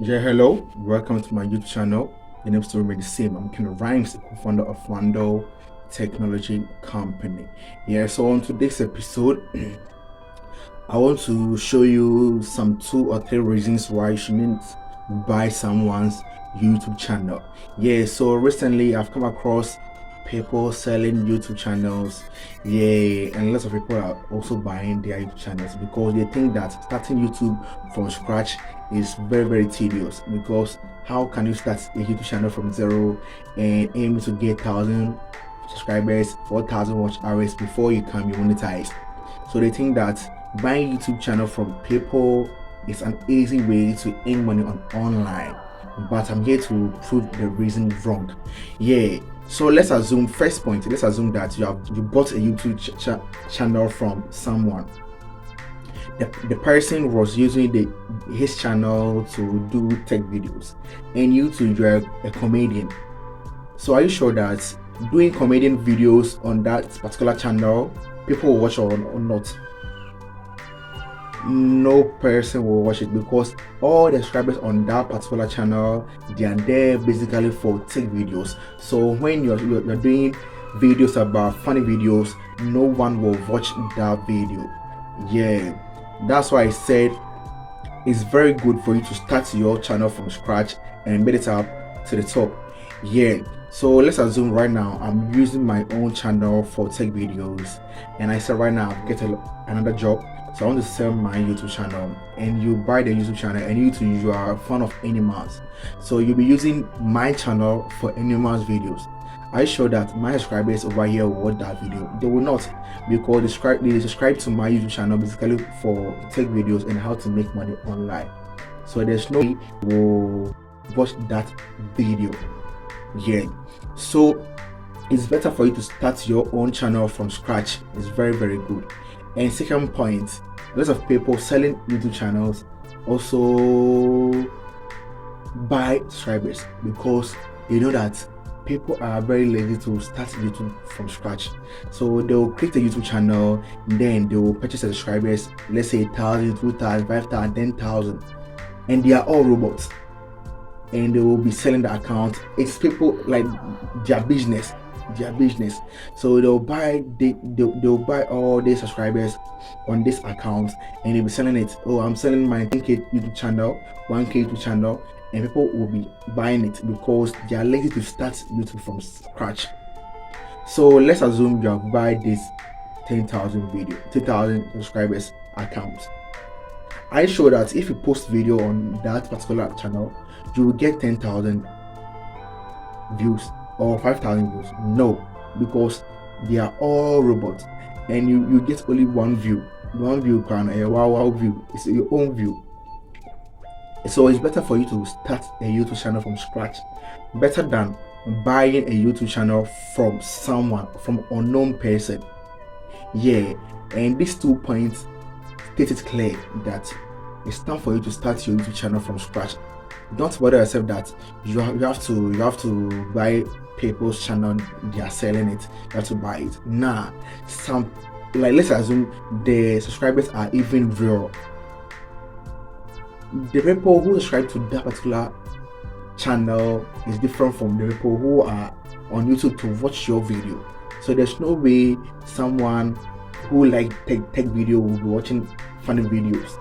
Yeah, hello. Welcome to my YouTube channel. The name still remains the same. I'm Ken Rhymes, co-founder of Wando Technology Company. Yeah, so on today's episode, I want to show you some 2 or 3 reasons why you shouldn't buy someone's YouTube channel. Yeah, so recently I've come across people selling YouTube channels. Yeah, and lots of people are also buying their YouTube channels because they think that starting YouTube from scratch is very, very tedious. Because how can you start a YouTube channel from zero and aim to get 1,000 subscribers, 4,000 watch hours before you can be monetized? So they think that buying YouTube channel from people is an easy way to earn money on online. But I'm here to prove the reason wrong. Yeah. So let's assume first point. Let's assume that you bought a YouTube channel from someone. The person was using his channel to do tech videos, and you're a comedian. So are you sure that doing comedian videos on that particular channel, people will watch or not? No person will watch it because all the subscribers on that particular channel, they are there basically for tech videos. So when you're doing videos about funny videos, no one will watch that video. Yeah, that's why I said it's very good for you to start your channel from scratch and build it up to the top. Yeah, so let's assume right now I'm using my own channel for tech videos, and I said right now I get another job, so I want to sell my YouTube channel. And you buy the YouTube channel, and you are a fan of animals, so you'll be using my channel for animals videos. I show that my subscribers over here will watch that video. They will not, because they subscribe to my YouTube channel basically for tech videos and how to make money online. So there's no way they will watch that video. Yeah, so it's better for you to start your own channel from scratch. It's very, very good. And second point, lots of people selling YouTube channels also buy subscribers because they know that people are very lazy to start YouTube from scratch. So they will create a YouTube channel, then they will purchase the subscribers, let's say 1,000, 2,000, 5,000, 10,000, and they are all robots. And they will be selling the account. It's people like their business. So they'll buy all their subscribers on this account, and they'll be selling it. Oh, I'm selling my 10K YouTube channel, 1K YouTube channel, and people will be buying it because they are lazy to start YouTube from scratch. So let's assume you have buy this 10,000 subscribers account. I show that if you post video on that particular channel, you will get 10,000 views or 5,000 views. No, because they are all robots, and you get only one view can a wow view. It's your own view. So it's better for you to start a YouTube channel from scratch, better than buying a YouTube channel from unknown person. Yeah, and these 2 points state it clear that it's time for you to start your YouTube channel from scratch. Don't bother yourself that you have to buy people's channel, they are selling it, you have to buy it. Nah, some, like, let's assume the subscribers are even real. The people who subscribe to that particular channel is different from the people who are on YouTube to watch your video. So there's no way someone who like tech video will be watching funny videos.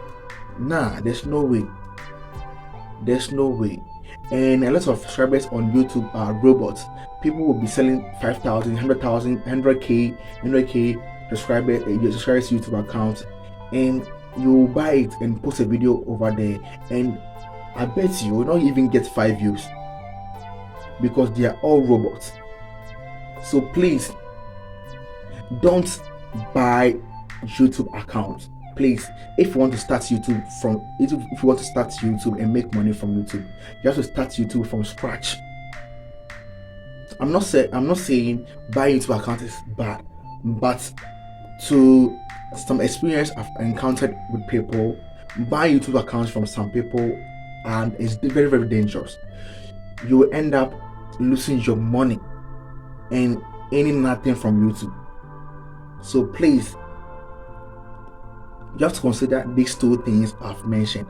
Nah, there's no way. And a lot of subscribers on YouTube are robots. People will be selling 5,000, 100,000, 100K subscribers, your subscribers YouTube account, and you buy it and post a video over there, and I bet you will not even get 5 views because they are all robots. So please don't buy YouTube accounts. Please, if you want to start YouTube and make money from YouTube, you have to start YouTube from scratch. I'm not saying buy YouTube account is bad, but to some experience I've encountered with people, buy YouTube accounts from some people, and it's very, very dangerous. You will end up losing your money and earning nothing from YouTube. So please, you have to consider these 2 things I've mentioned.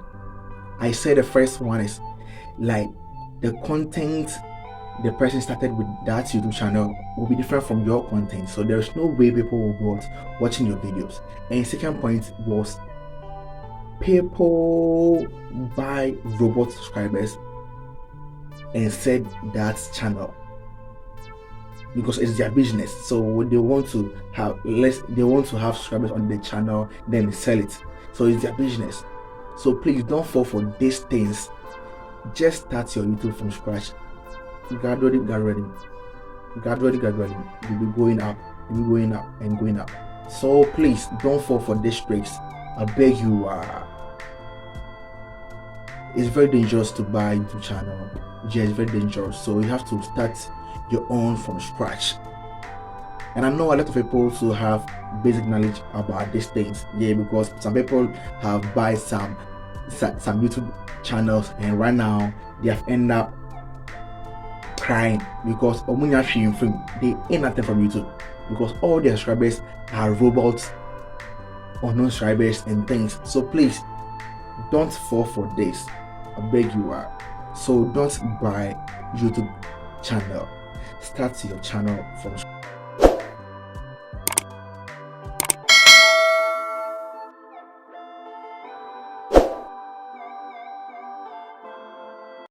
I said the first one is Like the content the person started with that YouTube channel will be different from your content. So there's no way people will be watching your videos. And second point was people buy robot subscribers and set that channel because it's their business. So they want to have subscribers on the channel, then sell it. So it's their business. So please don't fall for these things. Just start your YouTube from scratch. Gradually, you'll be going up, and going up. So please don't fall for these tricks. I beg you. It's very dangerous to buy YouTube channel. Yeah, it's very dangerous. So you have to start your own from scratch. And I know a lot of people also have basic knowledge about these things. Yeah, because some people have buy some YouTube channels, and right now they have ended up crying because they ain't nothing from YouTube because all their subscribers are robots or non-subscribers and things. So please don't fall for this. I beg you. So don't buy YouTube channel. Start your channel from